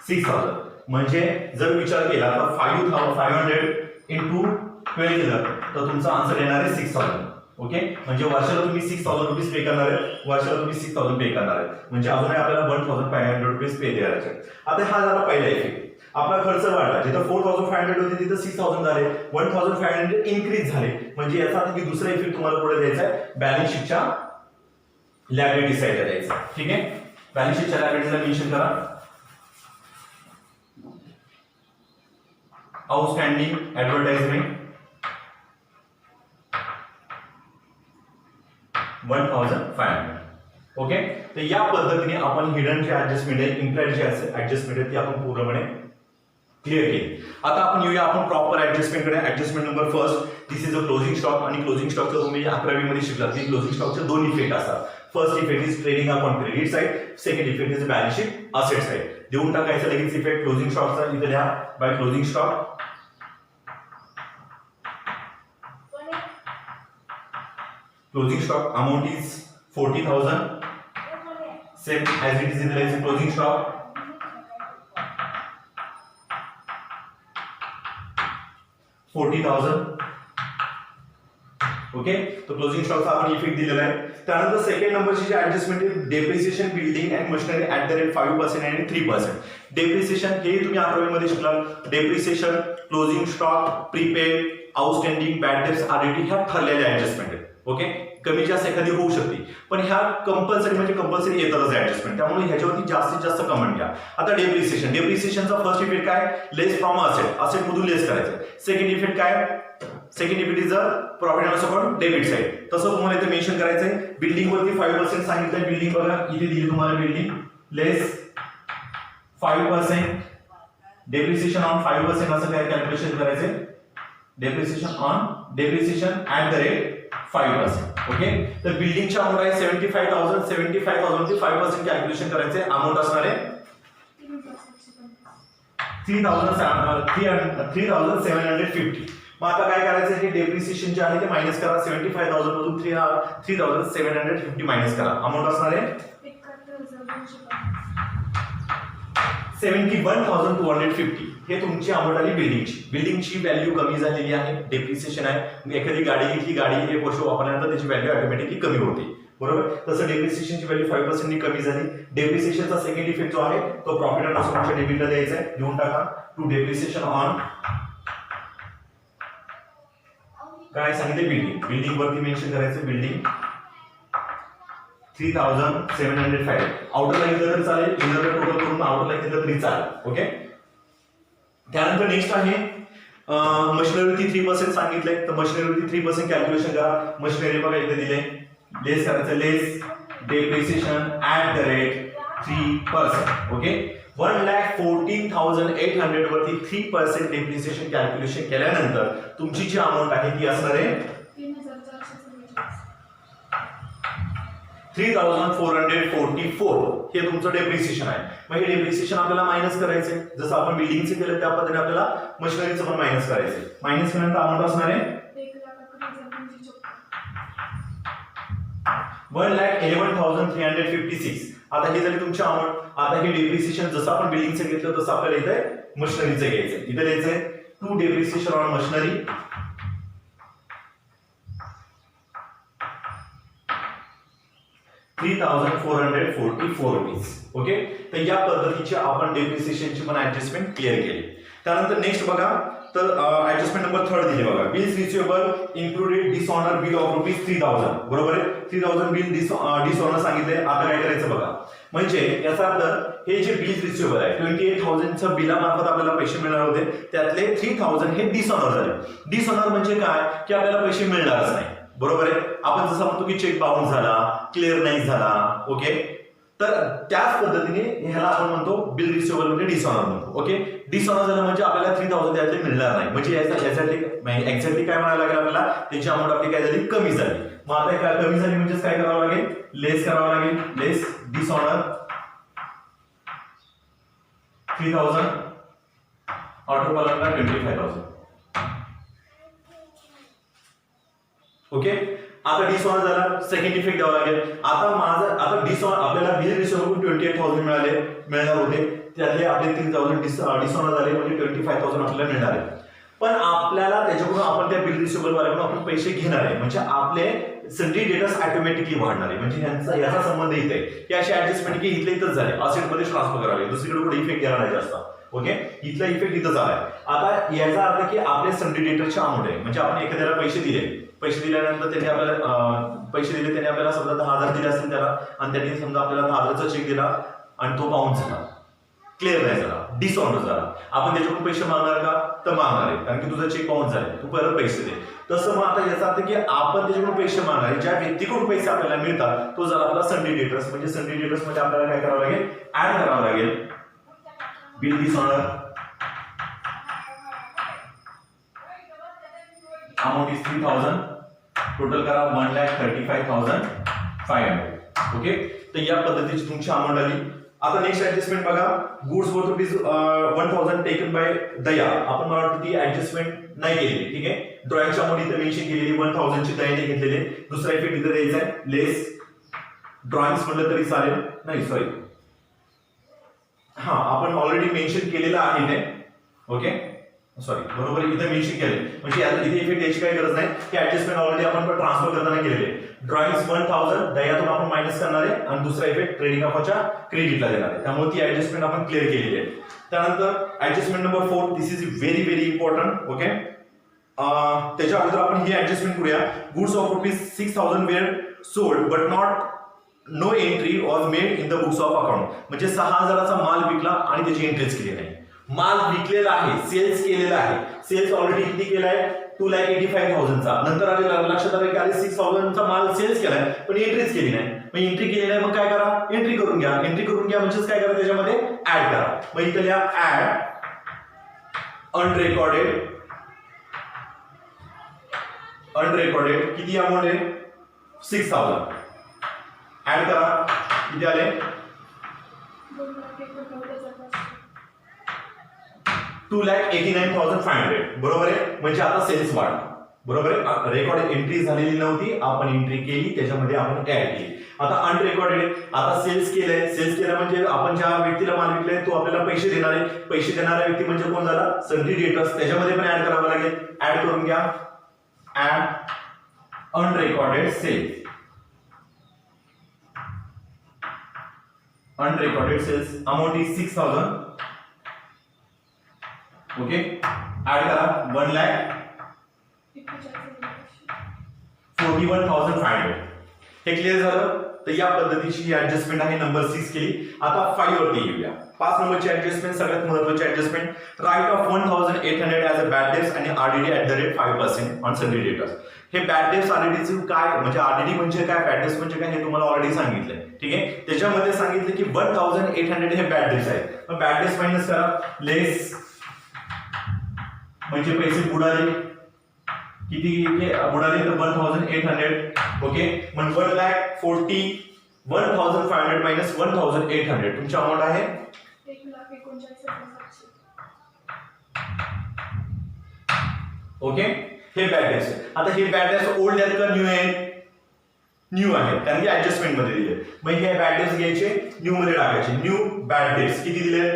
6000. म्हणजे जर विचार केला तर 500 इंटू 12 केलं तर तुमचा आन्सर येणार आहे 6000. ओके. म्हणजे वर्षाला तुम्ही 6000 रुपीज पे करणार आहे, वर्षाला तुम्ही 6000 पे करणार आहे. म्हणजे अजूनही आपल्याला 1500 रुपीज पे द्यायचे. आता हा झाला पहिला इफेक्ट. आपला खर्च वाढला, जिथं 4500 होते तिथं 6000 झाले, 1500 इन्क्रीज झाले. म्हणजे याचा अर्थ की दुसरा इफेक्ट तुम्हाला पुढे द्यायचा आहे, बॅलन्स शीटच्या लायबिलिटी साइडला द्यायचा. ठीक आहे. बॅलन्स शीटच्या लायबिलिटीला मेन्शन करा आउटस्टँडिंग ऍडव्हर्टाइजमेंट 1500. ओके. तर या पद्धतीने आपण हिडन जे ऍडजस्टमेंट आहे, इम्प्लाइड जे ऍडजस्टमेंट आहे ती आपण पूर्णपणे क्लिअर केली. आता आपण येऊया आपण प्रॉपर ऍडजस्टमेंट कडे. Adjustment number first, this is a closing stock. आणि क्लोजिंग स्टॉकचं तुम्ही 11वी मध्ये शिकलात की क्लोजिंग स्टॉकचे 2 इफेक्ट असतात. First effect is trading upon credit side, second effect is balance sheet asset side. देऊन टाकायचं लगेच इफेक्ट क्लोजिंग स्टॉकचा. इथे लिहा by closing stock closing stock amount is 40,000, same as it is in the closing stock. 40,000. Okay. तो closing स्टॉकचा आपण effect दिलेला आहे. त्यानंतर सेकंड नंबरची जी ऍडजस्टमेंट आहे, depreciation building and machinery at the rate 5% आणि 3%. डेप्रिसिएशन हे तुम्ही 11वी मध्ये शिकलात. Depreciation, closing stock, prepaid, outstanding, bad debts, RDT ह्या ठरलेल्या ऍडजस्टमेंट आहेत. ओके. कमी जास्त एखादी होऊ शकते, पण ह्या कंपल्सरी म्हणजे कंपल्सरी येतातच ऍडजस्टमेंट. त्यामुळे ह्याच्यावरती जास्तीत जास्त कमेंट घ्या. आता डेप्रिसिएशन, डेप्रिसिएशनचा फर्स्ट इफेक्ट काय? लेस फ्रॉम असेट, असेट मधून लेस करायचं. सेकंड इफेक्ट काय? Second effect is a profit and loss account debit side. तसं तुम्हाला इथे मेन्शन करायचंय. बिल्डिंग वरती 5% सांगितलंय. बिल्डिंग बघा इथे दिली तुम्हाला, बिल्डिंग लेस 5%, डेप्रिसिएशन ऑन 5% असं काय कॅल्क्युलेशन करायचंय. Depreciation at the rate 5%. Okay. तर बिल्डिंगच्या अमाउंट आहे 75,000. 75,000 ते 5% कॅल्क्युलेशन करायचे. अमाउंट असणार आहे 3,750. मग आता काय करायचं की डेप्रिसिएशन जे आहे ते मायनस करा. 75,000 मधून 3,750 मायनस करा. अमाउंट असणार आहे 71,250. हे तुमची अमाउंट आली बिल्डिंगची. बिल्डिंगची व्हॅल्यू कमी झालेली आहे, डेप्रिसिएशन आहे. एखादी गाडी घेतली, गाडी 1 वर्ष वापरल्यानंतर त्याची व्हॅल्यू ऑटोमॅटिकली कमी होते. बरोबर. तसं डेप्रिसिएशनची व्हॅल्यू 5% कमी झाली. डेप्रिसिएशनचा सेकंड इफेक्ट जो आहे तो प्रॉफिट अँड लॉस अकाउंटच्या डेबिटला द्यायचा आहे. देऊन टाका टू डेप्रिसिएशन ऑन काय सांगितले, बिल्डिंग. बिल्डिंग वरती मेन्शन करायचं बिल्डिंग 3,705. आउटर लाईन दिलं तरी चालेल, इनर टोटल करून आउटर लाईन दिलं तरी चालेल. ओके. त्यानंतर नेक्स्ट आहे मशिनरीवरती 3% सांगितलंय. तर मशिनरीवरती 3% कॅल्क्युलेशन करा. मशिनरी बघा इथे दिले, लेस करायचं, less depreciation at the rate 3%. Okay. 1,14,800 वरती 3% डेप्रिसिएशन कॅल्क्युलेशन केल्यानंतर तुमची जी अमाऊंट आहे ती असणार आहे 3,444. हे तुमचं डेप्रिसिएशन आहे. मग हे डेप्रिसिएशन आपल्याला मायनस करायचंय. जसं आपण बिल्डिंगचे केलं त्या पद्धतीने आपल्याला मशिनरीचं पण मायनस करायचंय. मायनस केल्यानंतर अमाऊंट असणार आहे 1,11,356. आता ही झाली तुमची अमाऊंट. आता हे डेप्रिसिएशन जसं आपण बिल्डिंगचं घेतलं तसं आपल्याला इथे मशिनरीचं घ्यायचं. इथे द्यायचंय to depreciation on machinery 3,444 rupees. Okay. तर या पद्धतीची आपण डेप्रिसिएशनची पण ऍडजस्टमेंट क्लिअर केली. त्यानंतर नेक्स्ट बघा तर ऍडजस्टमेंट नंबर 3 दिले बघा. Bills receivable included dishonour bill of ₹3000. बरोबर आहे. 3000 बिल डिसऑनर सांगितले. आता काय करायचं बघा, म्हणजे याचा अर्थ हे जे बिल रिसिवेबल आहे 28,000चं बिलामार्फत आपल्याला पैसे मिळणार होते, त्यातले 3000 हे डिसऑनर झाले. डिसऑनर म्हणजे काय की आपल्याला पैसे मिळणारच नाही. बरोबर आहे. आपण जसं म्हणतो की चेक बाउन्स झाला, क्लिअर नाही झाला. ओके, तर त्याच पद्धतीने ह्याला आपण म्हणतो बिल रिसिवेबल म्हणजे डिसऑनर म्हणतो. ओके, डिसऑनर झालं म्हणजे आपल्याला 3000 त्यातले मिळणार नाही. म्हणजे यासाठी एक्झॅक्टली काय म्हणायला लागेल आपल्याला, त्याची अमाऊंट आपली काय झाली, कमी झाली. मग आता काय कमी झाली म्हणजे काय करावं लागेल, लेस करावं लागेल. लेस डिसऑनर 3000 ऑटो कॉलमला 25,000. ओके, आता डिसऑनर झाला. सेकंड इफेक्ट द्यावा लागेल. आता डिसऑनर आपल्याला बिल रिसिवेबल 28,000 मिळणार होते, त्यातले आपले 3000 डिसऑनर झाले म्हणजे 25,000 आपल्याला मिळणार आहे. पण आपल्याला त्याच्याकडून आपण त्या बिल रिसिवेबल वाल्याकडून आपण पैसे घेणार आहे, म्हणजे आपले सन्ड्री डेटर्स ऑटोमॅटिकली वाढणार आहे. म्हणजे याचा संबंध इथे आहे की अशी ऍडजस्टमेंट की इथले इथंच झाले, असेटमध्ये ट्रान्सफर करावे, दुसरीकडे कुठे इफेक्ट द्यायला नाही जास्त. ओके, इथला इफेक्ट इथं झालाय. आता याचा अर्थ की आपले सन्ड्री डेटरची अमाऊंट आहे, म्हणजे आपण एखाद्याला पैसे दिल्यानंतर त्याने आपल्याला समजा 10,000 दिले असतील त्याला, आणि त्यांनी समजा आपल्याला 10,000चा चेक दिला आणि तो बाउन्स झाला, क्लिअर नाही झाला, डिसऑनर झाला. आपण त्याच्याकडून पैसे मागणार का, तर मागणार आहे, कारण की तुझा चेक बाउन्स झाला, तू परत पैसे दे. तसं मग आता याचा अर्थ की आपण त्याच्याकडून पैसे मागणार आहे, ज्या व्यक्तीकडून पैसे आपल्याला मिळतात तो झाला आपला सन्ड्री डेटर्स. म्हणजे सन्ड्री डेटर्स मध्ये आपल्याला काय करावं लागेल, ऍड करावं लागेल bill dishonour. Amount is 3000, total करा 1,35,500. ओके, तर या पद्धतीची तुमची अमाउंट आली. आता नेक्स्ट ऍडजस्टमेंट बघा, गुड्स वर्थ ₹1,000 टेकन बाय दया. आपण मला वाटतं ती ऍडजस्टमेंट नाही केली. ठीक आहे, ड्रॉइंगच्या अमाउंट इथे मेन्शन केलेली 1,000 ची दयाने घेतलेले. दुसरा इफेक्ट इथे द्यायचा आहे, लेस ड्रॉइंग्स म्हणलं तरी चालेल. नाही सॉरी, हा आपण ऑलरेडी मेन्शन केलेलं आहे ते. ओके, सॉरी, बरोबर इथे मेन्शन केले, म्हणजे इथे इफेक्ट द्यायची काही गरज नाही. की ऍडजस्टमेंट ऑलरेडी आपण ट्रान्सफर करताना केलेले. ड्रॉइंग्स 1,000 दयातून आपण मायनस करणार आहे आणि दुसरा इफेक्ट ट्रेडिंग अकाउंटच्या क्रेडिटला देणार आहे. त्यामुळे ती ऍडजस्टमेंट आपण क्लिअर केलेली आहे. त्यानंतर adjustment number 4, this is very very important. Okay, त्याच्या अगोदर आपण ही ऍडजस्टमेंट करूया. Goods of ₹6,000 were sold but no entry was made in the books of account. म्हणजे 6,000चा माल विकला आणि त्याची एंट्रीच केली नाही. माल विकलेला आहे, सेल्स केलेला आहे, सेल्स ऑलरेडी किती केलाय, 2,85,000चा. नंतर आले लक्षात आले की अरे 6,000चा माल सेल्स केलाय पण एंट्रीच केली नाही. मग एंट्री केली नाही, मग काय करा, एंट्री करून घ्या. एंट्री करून घ्या म्हणजेच काय करा, त्याच्यामध्ये ऍड करा. मग इथे लिहा ऍड अनरेकॉर्डेड किती अमाऊंट आहे, 6,000. ऍड करा, किती आले, 2,89,500. बरोबर आहे. म्हणजे आता सेल्स वाढ, बरोबर आहे. रेकॉर्ड एंट्री झालेली नव्हती, आपण एंट्री केली, त्याच्यामध्ये आपण ऍड केली. आता अनरेकॉर्डेड, आता सेल्स केलंय. सेल्स केलं म्हणजे आपण ज्या व्यक्तीला माल विकलाय तो आपल्याला पैसे देणार आहे. पैसे देणारा व्यक्ती म्हणजे कोण झाला, सन्ड्री डेटर्स. त्याच्यामध्ये पण ऍड करावं लागेल. ऍड करून घ्या, add unrecorded sales. Unrecorded sales amount is 6,000. Okay, add करा 1,41,500. हे क्लिअर झालं. तर या पद्धतीची ही ऍडजस्टमेंट आहे नंबर 6 केली. आता 5 वरती येऊया. 5 नंबरची ऍडजस्टमेंट सगळ्यात महत्त्वाची adjustment, write off 1,800 as a bad debts आणि RDD @ 5% ऑन सन्ड्री डेटर्स. हे बॅड डेट्स RDD काय, म्हणजे RDD म्हणजे काय, बॅड डेट्स म्हणजे काय, हे तुम्हाला ऑलरेडी सांगितलंय. ठीक आहे, त्याच्यामध्ये सांगितलं की 1,800 हे बॅड डेट्स आहेत. मग बॅड डेट्स मायनस करा, लेस म्हणजे पैसे बुडाले, किती बुडाले तर 1,800. ओके, मग 1,40,1,500 मायनस 1,800 तुमची अमाऊंट आहे 1,49,700. ओके, हे बॅड डेट्स. आता हे बॅड डेट्स ओल्ड आहेत का न्यू आहेत, न्यू आहे, कारण की ऍडजस्टमेंट मध्ये दिले. मग हे बॅड डेट्स घ्यायचे, न्यू मध्ये टाकायचे. न्यू बॅड डेट्स किती दिले,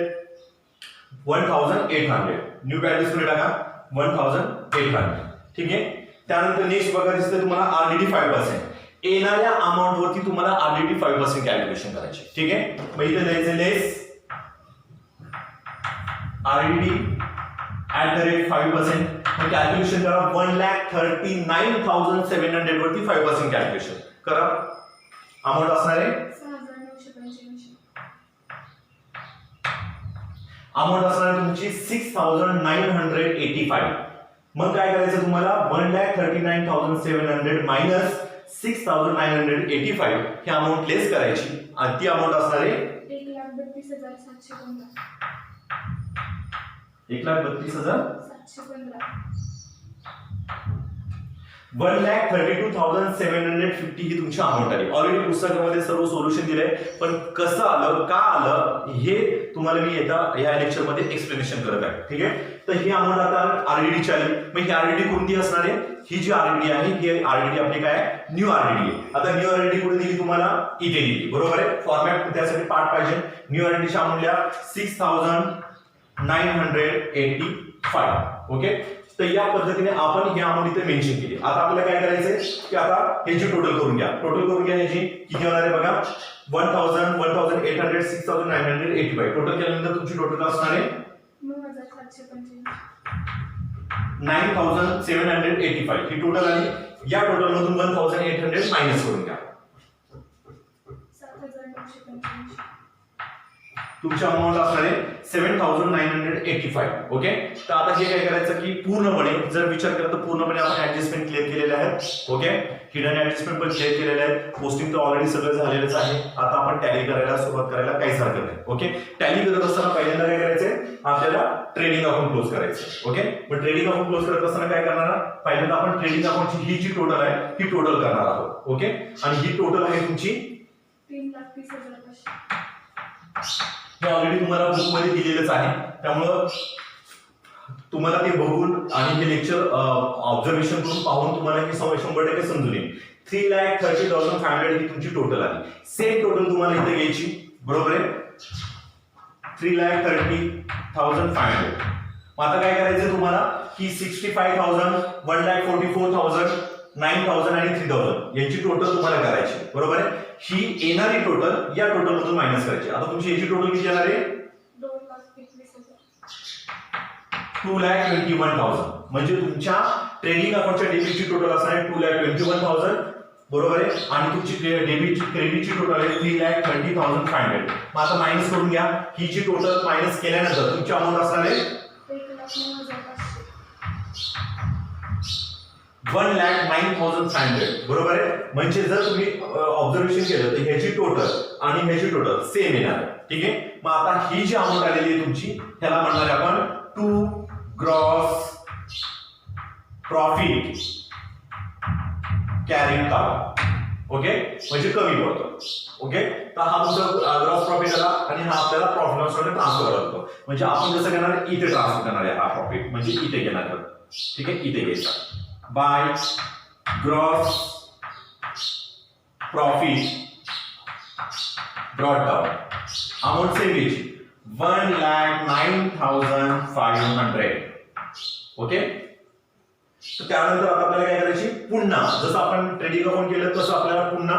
1,800. न्यू बॅड डेट्स मध्ये टाका 1,800. ठीक आहे. त्यानंतर नेक्स्ट बघा दिसतंय तुम्हाला RDD 5%. येणाऱ्या अमाऊंट वरती तुम्हाला RDD 5% कॅल्क्युलेशन करायची. ठीक आहे, मग इथे द्यायचे लेस RDD 5%. मग कॅल्क्युलेशन करा 1,39,700 वरती 5% कॅल्क्युलेशन करा. अमाऊंट असणार आहे 6,985. अमाऊंट असणार आहे तुमची 6,985. मग काय करायचं तुम्हाला 1,39,700 मायनस 6,985 ही अमाऊंट लेस करायची आणि ती अमाऊंट असणार आहे 1,32,715. 1,32,715. 1,32,750 ही तुमची अमाऊंट आली. ऑलरेडी पुस्तकामध्ये सर्व सोल्युशन दिलंय, पण कसं आलं का आलं हे तुम्हाला मी या लेक्चरमध्ये एक्सप्लेनेशन करत आहे. ठीक आहे, तर ही अमाऊंट आता आरडीडी ची आली. मग ही आरडीडी कोणती असणार आहे? ही जी आरडीडी आहे ही आरडीडी आपली काय आहे? न्यू आरडीडी आहे. आता न्यू आरडीडी कुठे दिली तुम्हाला? इथे दिली. बरोबर आहे. फॉर्मॅट त्यासाठी पार्ट पाहिजे. न्यू आरडीडी च्या अमाऊंट 6,985. ओके, तर या पद्धतीने आपण ही अमाऊंट इथे मेन्शन केली. आता आपल्याला काय करायचंय की आता ह्याची टोटल करून घ्या. टोटल करून घ्या ह्याची किती होणार आहे बघा. 1,000, 1,800, 6,985. टोटल केल्यानंतर तुमची टोटल असणार आहे 9,785. ही टोटल आली. या टोटल मधून 1,800 मायनस करून घ्या. 7,985. तुमची अमाऊंट असणार आहे 7,985. ओके, तर आता हे काय करायचं की पूर्णपणे जर विचार केला तर पूर्णपणे आपण ऍडजस्टमेंट क्लिअर केलेले आहेत. ओके, हिडन ऍडजस्टमेंट पण क्लिअर केलेले आहेत. पोस्टिंग तर ऑलरेडी सगळं झालेलंच आहे. आता आपण टॅली करायला सुरुवात करायला काहीच हरकत नाही. ओके, टॅली करत असताना पहिल्यांदा काय करायचंय आपल्याला ट्रेडिंग अकाउंट क्लोज करायचं. ओके, मग ट्रेडिंग अकाउंट क्लोज करत असताना काय करणार? पहिल्यांदा आपण ट्रेडिंग अकाउंटची ही जी टोटल आहे ही टोटल करणार आहोत. ओके, आणि ही टोटल आहे तुमची 3,30,500. हे ऑलरेडी तुम्हाला बुक मध्ये दिलेलंच आहे. त्यामुळं तुम्हाला ते बघून आणि हे लेक्चर ऑब्झर्वेशन करून पाहून तुम्हाला हे 100% समजून येईल. 3,30,500 ही तुमची टोटल आली. सेम टोटल तुम्हाला इथे घ्यायची. बरोबर आहे. 3,30,500. मग आता काय करायचं तुम्हाला की 65,000, 1,44,000, 9,000 आणि 3,000 यांची टोटल तुम्हाला करायची. बरोबर आहे. ही येणारी टोटल या टोटल मधून मायनस करायची. आता तुमची याची टोटल किती येणार आहे? 2,21,000. म्हणजे तुमच्या ट्रेडिंग अकाउंटच्या डेबिटची टोटल असणार आहे 2,21,000. बरोबर आहे. आणि तुमची डेबिटची क्रेडिटची टोटल आहे 3,30,500. मग आता मायनस करून घ्या. ही जी टोटल मायनस केल्यानंतर तुमची अमाऊंट असणार आहे 1,09,500. बरोबर आहे. म्हणजे जर तुम्ही ऑब्झर्वेशन केलं तर ह्याची टोटल आणि ह्याची टोटल सेम येणार. ठीक आहे, मग आता ही जी अमाऊंट आलेली आहे तुमची ह्याला म्हणणार आहे आपण to gross profit carrying forward. Okay, म्हणजे कमी पडतो. ओके, तर हा तुमचा ग्रॉस प्रॉफिट आला आणि हा आपल्याला प्रॉफिट लॉस मध्ये ट्रान्सफर करतो. म्हणजे आपण जसं करणार इथे ट्रान्सफर करणार आहे. हा प्रॉफिट म्हणजे इथे घेणार. ठीक आहे, इथे घ्यायचा by gross profit brought down. Amount same घ्यायची 1,09,500. ओके, तर त्यानंतर आता आपल्याला काय करायची पुन्हा जसं आपण ट्रेडिंग अकाउंट केलं तसं आपल्याला पुन्हा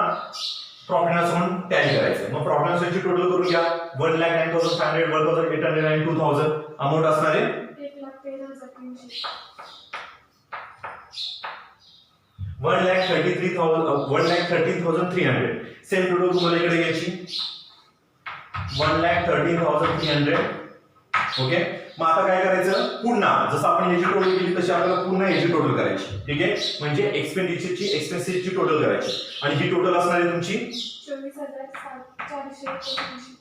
प्रॉफिट लॉस म्हणून टॅली करायचं. मग प्रॉफिट लॉस ची टोटल करून घ्या. 1,09,500, 1,800 आणि 2,000 अमाऊंट असणार आहे 1,13,300. 1,13,300. सेम टोटल तुम्हाला इकडे घ्यायची 1,13,300. ओके, मग आता काय करायचं पुन्हा जसं आपण याची टोटल केली तशी आपल्याला पुन्हा याची टोटल करायची. ठीक आहे, म्हणजे एक्सपेंडिचरची एक्सपेन्सेसची टोटल करायची आणि ही टोटल असणार आहे तुमची 24,479.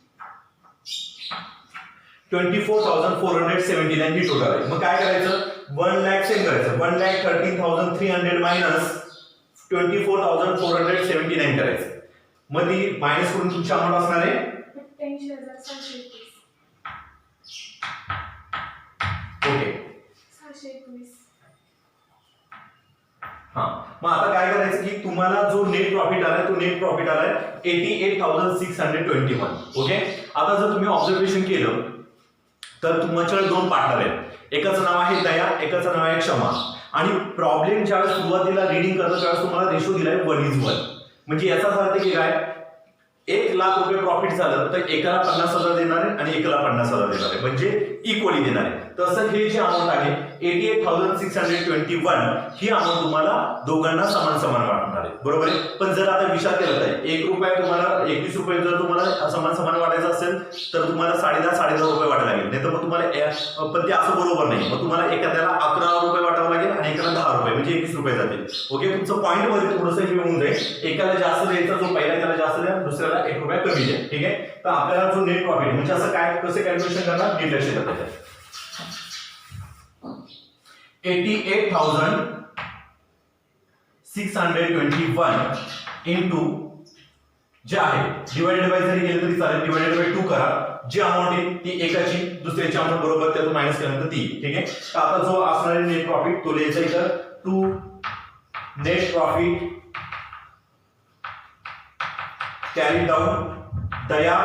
24,479 ही टोटल आहे. मग काय करायचं 1 लाख सेम करायचं. 1,13,300 मायनस 24,479 करायचं. मग ती मायनस करून तुमची अमाऊंट असणार आहे 87,621. ओके, 621. हा, मग आता काय करायचं की तुम्हाला जो नेट प्रॉफिट आलाय तो नेट प्रॉफिट आलाय 88,621. ओके, आता जर तुम्ही ऑब्झर्वेशन केलं तर तुमच्याकडे दोन पार्टनर आहेत. एकाचं नाव आहे दया, एकाचं नाव आहे क्षमा. आणि प्रॉब्लेम ज्यावेळेस सुरुवातीला रीडिंग करतो त्यावेळेस तुम्हाला रेशो दिलाय 1:1. म्हणजे याचा अर्थ की काय 1,00,000 रुपये प्रॉफिट झालं तर एकाला 50,000 देणार आहे आणि एकाला 50,000 देणार आहे, म्हणजे इक्वली देणार आहे. तसं हे जे अमाऊंट आहे 88,621 ही अमाऊंट तुम्हाला दोघांना समान समान वाटणार आहे, बरोबर आहे. पण जर आता विचार केला तर 1 रुपया तुम्हाला 21 रुपये जर तुम्हाला समान समान वाटायचं असेल तर तुम्हाला 10.5 रुपये वाटायला लागेल, नाही तर मग तुम्हाला पण ते असं बरोबर नाही. मग तुम्हाला एखाद्याला 11 रुपये वाटावं लागेल आणि एकाला 10 रुपये म्हणजे 21 रुपये जातील. ओके, तुमचं पॉईंट मध्ये थोडंसं हे होऊन जाईल. एकाला जास्त द्यायचा, जो पहिला त्याला जास्त द्या, दुसऱ्याला 1 रुपया कमी द्या. ठीक आहे, तर आपल्याला जो नेट प्रॉफिट म्हणजे असं काय कसे कॅल्क्युलेशन करणार नीट लक्ष द्या. 88,621 इंटू जे आहे डिवाइडेड बाय जरी गेलं तरी चालेल, डिवाइडेड बाय 2 करा. जी अमाऊंट आहे ती एकाची दुसऱ्याची अमाऊंट बरोबर त्यातून मायनस केल्यानंतर ती. ठीक आहे, तर आता जो असणारे नेट प्रॉफिट तो लिहायचा इथं 2 नेट प्रॉफिट कॅरी डाऊन दया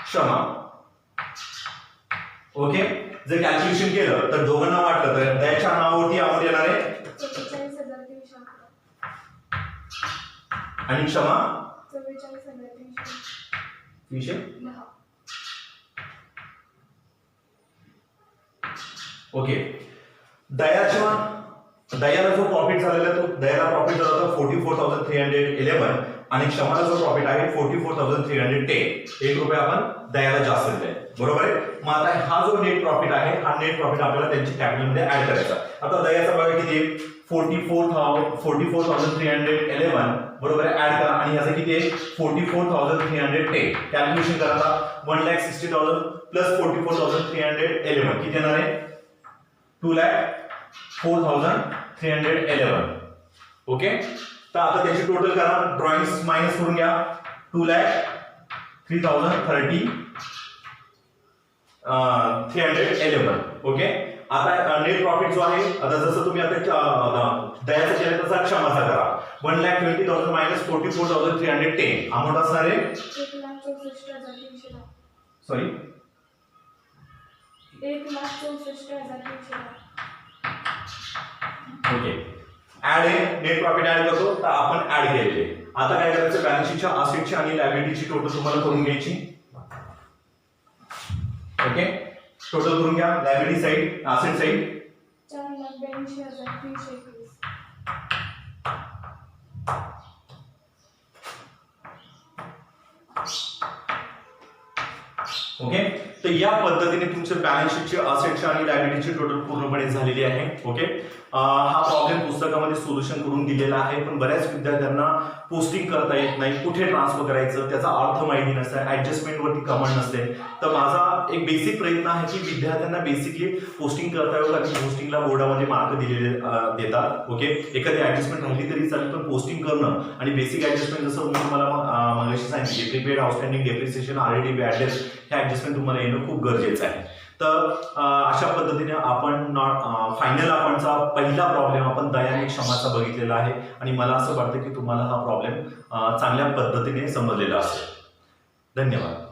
क्षमा. ओके, जर कॅल्क्युलेशन केलं तर दोघांना वाटलं तर दयाच्या नावावरती अमाऊंट येणार आहे 44,311 आणि क्षमा 44,310. ओके, दयाला जो प्रॉफिट झालेला तो दयाला प्रॉफिट झाला होता 44,311 आणि क्षमाला जो प्रॉफिट आहे 44,310. 1 रुपया आपण दयाला जास्त दिलाय, बरोबर आहे. मग आता हा जो नेट प्रॉफिट आहे हा नेट प्रॉफिट आपल्याला त्यांच्या कॅपिटलमध्ये ऍड करायचा. आता दयाचा बघा किती आहे 44,311 बरोबर आहे, ऍड करा आणि याचा किती आहे 44,310. कॅल्क्युलेशन करा आता 1,60,000 प्लस 44,311 किती येणार आहे 2,04,311. ओके, तर आता त्याची टोटल करा, ड्रॉइंग्स मायनस करून घ्या. 2,03,311. ओके, आता नेट प्रॉफिट जो आहे आता जसं तुम्ही आता दयाचा केला तसा क्षमाचा करा. 1,20,000 मायनस 44,310 अमाऊंट असणार आहे 1,64,310. सॉरी 1,64,310. ओके, ऍड आहे नेट प्रॉफिट ऍड करतो तर आपण ऍड केलेले. आता काय करायचं बॅलन्स शीटच्या असेटची आणि लायबिलिटीची टोटल तुम्हाला करून घ्यायची. ओके, टोटल करून घ्या. Liability side asset side 4,82,321. Okay, तर या पद्धतीने तुमचं बॅलन्स शीटची असेटची आणि लायबिलिटीची टोटल पूर्णपणे झालेली आहे. ओके, हा प्रॉब्लेम पुस्तकामध्ये सोल्युशन करून दिलेला आहे, पण बऱ्याच विद्यार्थ्यांना पोस्टिंग करता येत नाही, कुठे ट्रान्सफर करायचं त्याचा अर्थ माहिती नसतं, ऍडजस्टमेंट वरती कमांड नसते. तर माझा एक बेसिक प्रयत्न आहे की विद्यार्थ्यांना बेसिकली पोस्टिंग करता येईल, कारण पोस्टिंगला बोर्डामध्ये मार्क दिलेले देतात. ओके, एखादी ऍडजस्टमेंट राहिली तरी चालेल, पण पोस्टिंग करणं आणि बेसिक ऍडजस्टमेंट जसं मी तुम्हाला मगाशी सांगितले प्रीपेड आउटस्टँडिंग डेप्रिसिएशन RAD बॅडलेस हे ऍडजस्टमेंट तुम्हाला येणं खूप गरजेचं आहे. तर अशा पद्धतीने आपण फायनल आपणचा पहिला प्रॉब्लेम आपण दया आणि क्षमाचा बघितलेला आहे आणि मला असं वाटतं की तुम्हाला हा प्रॉब्लेम चांगल्या पद्धतीने समजलेला असेल. धन्यवाद.